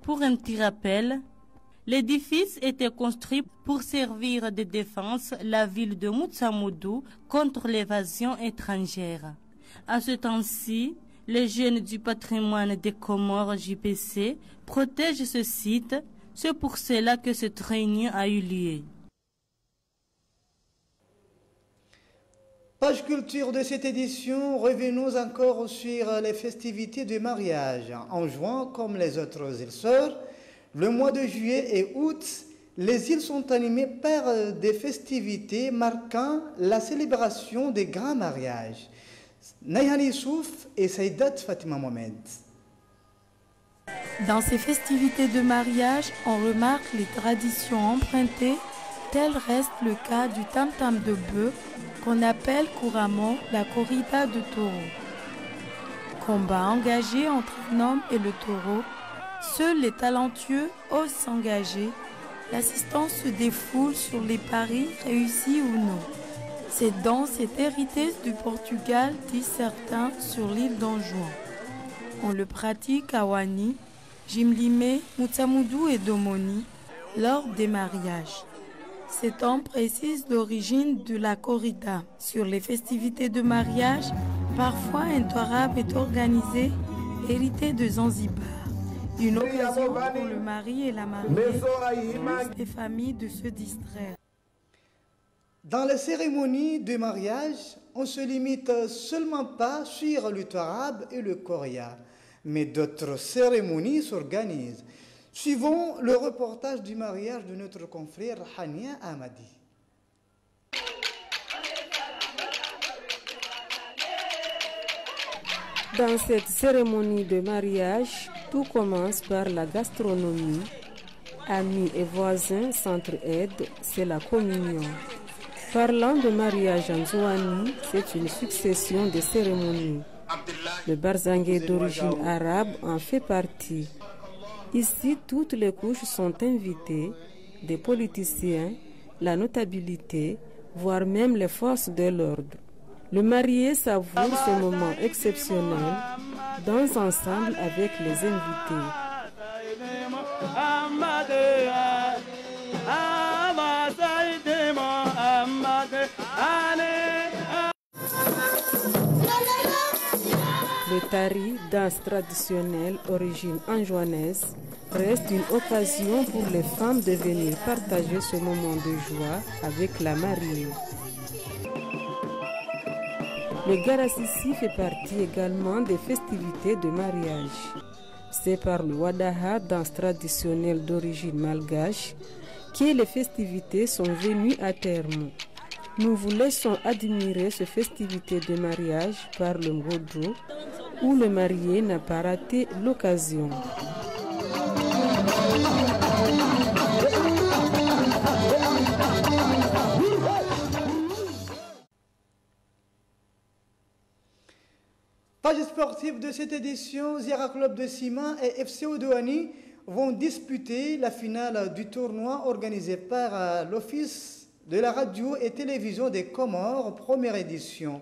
Pour un petit rappel, l'édifice était construit pour servir de défense la ville de Moutsamoudou contre l'évasion étrangère. À ce temps-ci, les jeunes du patrimoine des Comores JPC protègent ce site. C'est pour cela que cette réunion a eu lieu. Page culture de cette édition, revenons encore sur les festivités de mariage. En juin, comme les autres îles sœurs, le mois de juillet et août, les îles sont animées par des festivités marquant la célébration des grands mariages. Nayhan Youssouf et Saïdat Fatima Mohamed. Dans ces festivités de mariage, on remarque les traditions empruntées, tel reste le cas du tam-tam de bœuf, qu'on appelle couramment la corrida de taureau. Combat engagé entre un homme et le taureau, seuls les talentueux osent s'engager. L'assistance se défoule sur les paris réussis ou non. Cette danse est héritée du Portugal, disent certains, sur l'île d'Anjouan. On le pratique à Wani, Jimlimé, Moutsamoudou et Domoni lors des mariages. Cet homme précise l'origine de la corrida. Sur les festivités de mariage, parfois un toarab est organisé, hérité de Zanzibar. Une occasion pour le mari et la mariée, plus des familles de se distraire. Dans les cérémonies de mariage, on se limite seulement pas sur le toarab et le koria, mais d'autres cérémonies s'organisent. Suivons le reportage du mariage de notre confrère Hania Amadi. Dans cette cérémonie de mariage, tout commence par la gastronomie. Amis et voisins s'entraident, c'est la communion. Parlant de mariage en Zouani, c'est une succession de cérémonies. Le barzangué d'origine arabe en fait partie. Ici, toutes les couches sont invitées, des politiciens, la notabilité, voire même les forces de l'ordre. Le marié savoure ce moment exceptionnel, danse ensemble avec les invités. Le tari, danse traditionnelle origine anjouanaise, reste une occasion pour les femmes de venir partager ce moment de joie avec la mariée. Le Garasisi fait partie également des festivités de mariage. C'est par le Wadaha, danse traditionnelle d'origine malgache, que les festivités sont venues à terme. Nous vous laissons admirer ces festivités de mariage par le Mgodro, où le marié n'a pas raté l'occasion. Page sportive de cette édition, Ziara Club de Sima et FCO Douani vont disputer la finale du tournoi organisé par l'Office de la radio et télévision des Comores, première édition.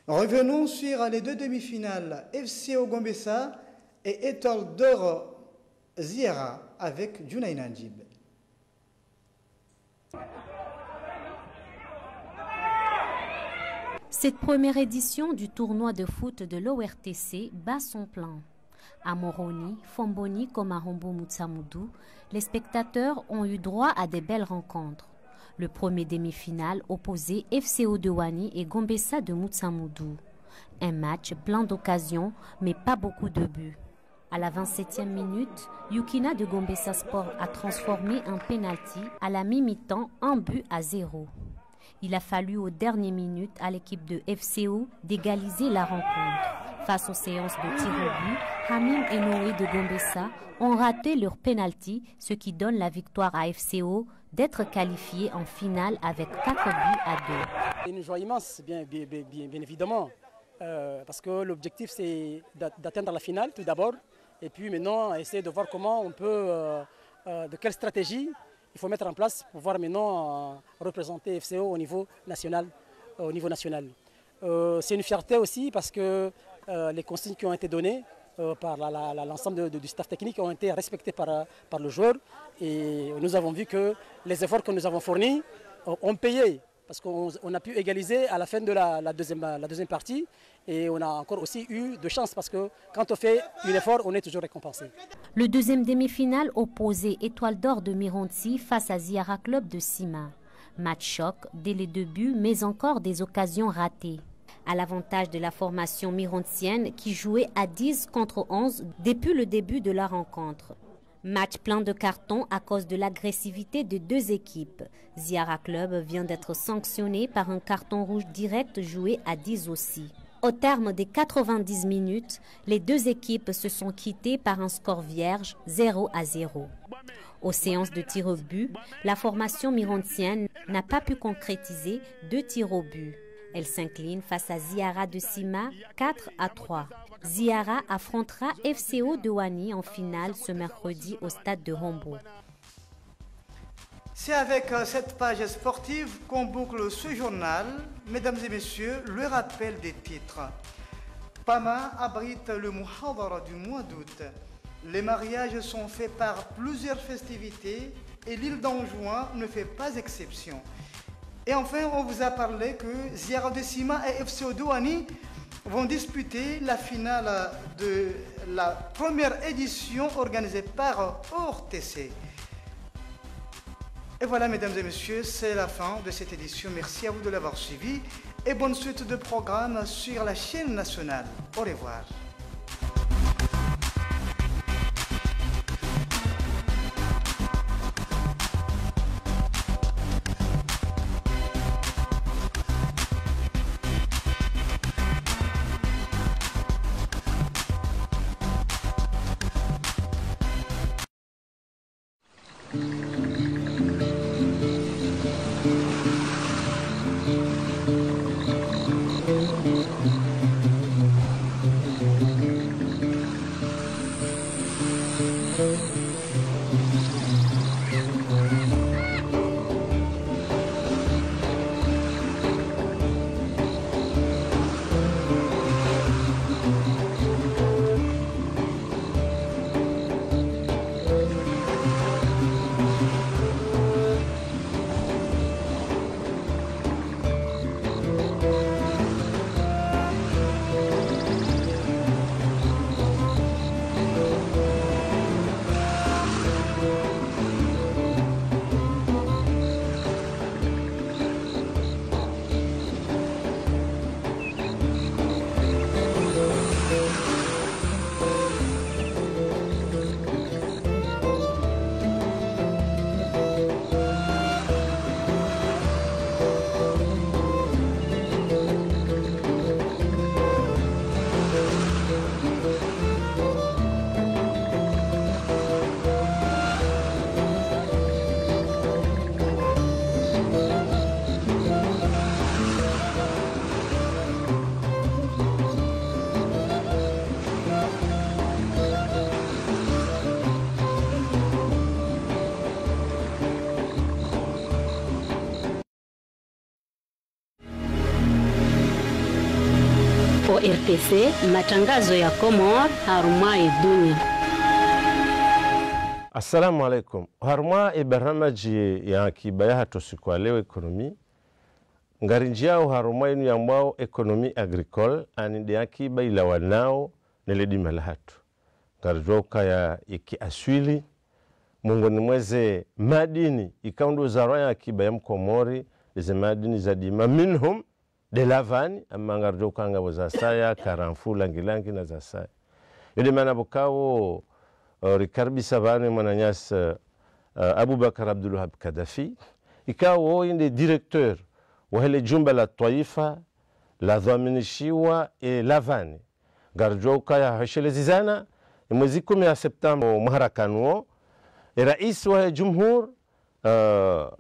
Revenons sur les deux demi-finales, FCO Gombessa et Étoile d'Or Ziara avec Junaï Najib. Cette première édition du tournoi de foot de l'ORTC bat son plein. À Moroni, Fomboni comme à Hombo Moutsamoudou, les spectateurs ont eu droit à des belles rencontres. Le premier demi-finale opposait FCO de Wani et Gombessa de Moutsamoudou. Un match plein d'occasions, mais pas beaucoup de buts. À la 27e minute, Yukina de Gombessa Sport a transformé un penalty à la mi-temps en but à 0. Il a fallu aux dernières minutes à l'équipe de FCO d'égaliser la rencontre. Face aux séances de tir au but, Hamim et Noé de Gombessa ont raté leur penalty, ce qui donne la victoire à FCO d'être qualifié en finale avec 4 buts à 2. Une joie immense, bien évidemment, parce que l'objectif c'est d'atteindre la finale tout d'abord, et puis maintenant essayer de voir comment on peut, de quelle stratégie il faut mettre en place pour pouvoir maintenant représenter FCO au niveau national. C'est une fierté aussi parce que les consignes qui ont été données par l'ensemble du staff technique ont été respectées par le joueur. Et nous avons vu que les efforts que nous avons fournis ont payé. Parce qu'on a pu égaliser à la fin de la deuxième partie et on a encore aussi eu de chance parce que quand on fait un effort, on est toujours récompensé. Le deuxième demi-finale opposait Étoile d'Or de Mironti face à Ziara Club de Sima. Match choc dès les deux buts, mais encore des occasions ratées. À l'avantage de la formation mirontienne qui jouait à 10 contre 11 depuis le début de la rencontre. Match plein de cartons à cause de l'agressivité des deux équipes. Ziara Club vient d'être sanctionné par un carton rouge direct joué à 10 aussi. Au terme des 90 minutes, les deux équipes se sont quittées par un score vierge 0-0. Aux séances de tir au but, la formation mirontienne n'a pas pu concrétiser 2 tirs au but. Elle s'incline face à Ziara de Sima 4-3. Ziara affrontera FCO de Wani en finale ce mercredi au stade de Hombo. C'est avec cette page sportive qu'on boucle ce journal. Mesdames et messieurs, le rappel des titres. Pama abrite le Muhadara du mois d'août. Les mariages sont faits par plusieurs festivités et l'île d'Anjouan ne fait pas exception. Et enfin, on vous a parlé que Ziara de Sima et FCO Douani vont disputer la finale de la première édition organisée par ORTC. Et voilà, mesdames et messieurs, c'est la fin de cette édition. Merci à vous de l'avoir suivi et bonne suite de programmes sur la chaîne nationale. Au revoir. RTC, matangazo ya Komor, haruma ya dunia. Assalamu alaikum. Haruma barnamaji ya akiba ya hatusiku leo ekonomi. Ngarinjiao haruma inu ya mwao ekonomi agricole aninde akiba ila wanao neledi malahatu. Ngarjoka ya iki aswili. Mungoni mweze madini ikaundu zaro ya akiba ya mkomori leze madini za dima minhum de lavani ama ngarjoka nga wazasaya karanfu langilangi na zasaya. Yode mana bukawo Rikarbi Savane mwananyas Abubakar Abdulwahab Kadafi ikawo inde directeur wa hele jumba la taifa la dhaminishiwa lavani ngarjoka ya hashelezizana mwezi 10 Septemba muharakanuo rais wa jumhur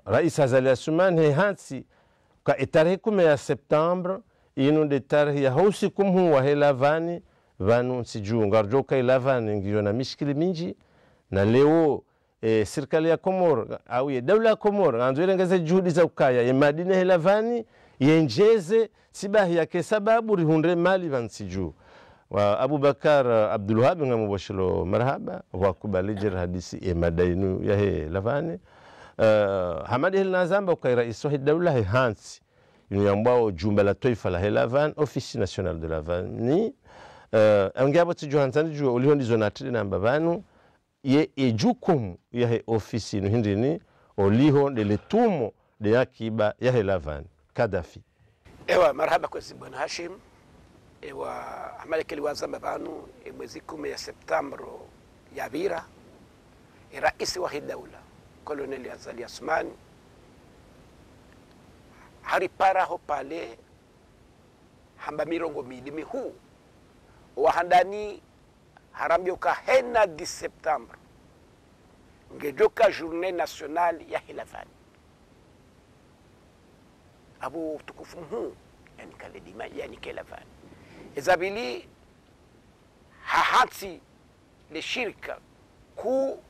rais Azali Assoumani hansi ka tarehe 10 Septemba ino de tarehe ya hosi kumhu wa lavani vanu sijuu ngarjoka ilavani ngiyo na mishkili mingi na leo serikali ya Komor au ya dawla ya Komor anzoelengeze juhudi za ukaya ya madini ilavani yenjeze sibahi yake sababu rihundre mali van sijuu wa Abubakar Abdulwahab ngamubashilo marhaba wa kubalijir hadisi ya madainu ya ilavani hamadi hilnazamba kwa rais wa dawla hansi inu yambao jumba la taifa la ilavani ofisi national de lavani angabo tijuhanzani jua ulihondi zonatili namba banu ye ejukumu ya ofisi no hindini oliho ndele tumo de akiba ya lavani Kadafi. Ewa marhaba kwa Bwana Hashim. Ewa amalekeli wazamba banu mwezi 10 Septemba ya vira rais wa dawla Colonel Azali Assoumani haripara ho pale hamba mirongo milimi huu wahandani harambioka hena 10 Septembre ngejoka journée nationale ya Hilavani abu tukufu mhu yani kaledima yani Hilavani ezabili hahati le shirika ku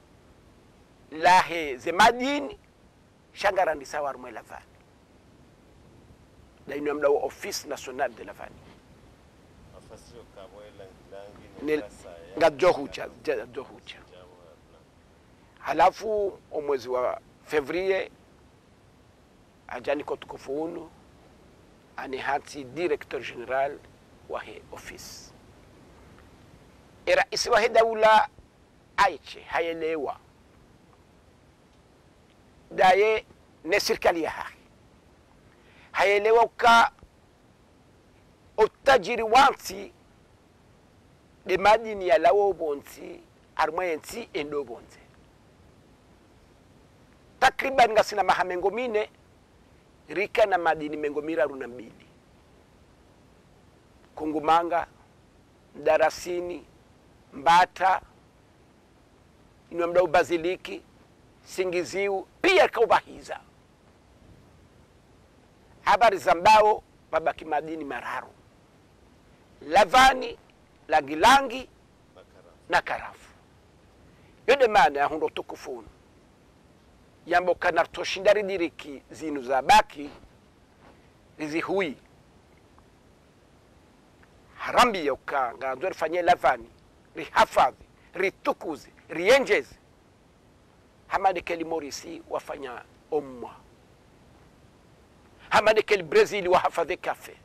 lahe zemadini shangarandi sawar mwe Lavani da inu mlawo office national de Lavani ngajohucha halafu mwezi wa Fevrier ajani kotukufunu ani hati directeur general wa he office rais wa dawla aiche hayelewa daye ne serikali ya haki hayelewa ka utajiri wanti de madini ya lawo bonti armwensi endo bonti takriban ngasina mahamengo mine rika na madini mengo miraru na mbili kungumanga darasini mbata ino mdau baziliki singiziu pia kaubahiza habari za mbao babaki madini mararu lavani langilangi na karafu yode maana ya hundo tukufunu yambo kana toshindari diriki zinu za baki rizihui harambi yoka nganzo rifanye lavani rihafadhi ritukuzi rienjezi hamade keli Morisi wafanya omwa hamade keli Brazil wahafadhi kafe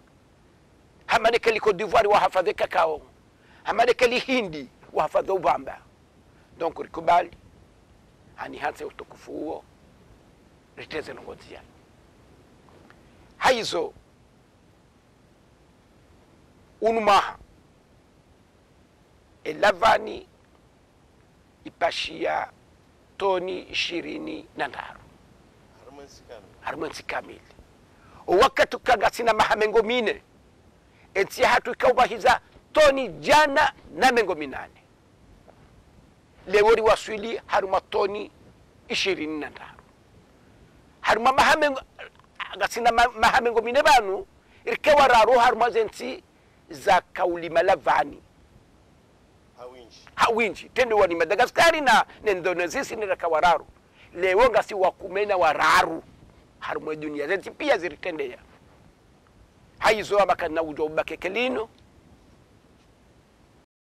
hamade keli Cote d'Ivoire wahafadhi kakao hamade keli Hindi wahafadhi ubamba donc rikubali hani hanse utukufu huo riteze nongozia haizo unumaha elavani ipashia toni 20 na ndaru harmansi kamili wakati kagasina mahamengo mine eti hatu ikaubahiza toni jana na mengo minane lewori waswili haruma toni 20 na ndaru haruma mahamengo gasina mahamengo mine banu irkewa raro haruma zenti za kaulima lavani hawinji tendo wani Madagascari na Indonesia ni rakawararu lewo ngasi wakumena wararu haruma dunia zenti pia ziritendea haizo abaka na ujo bakekelino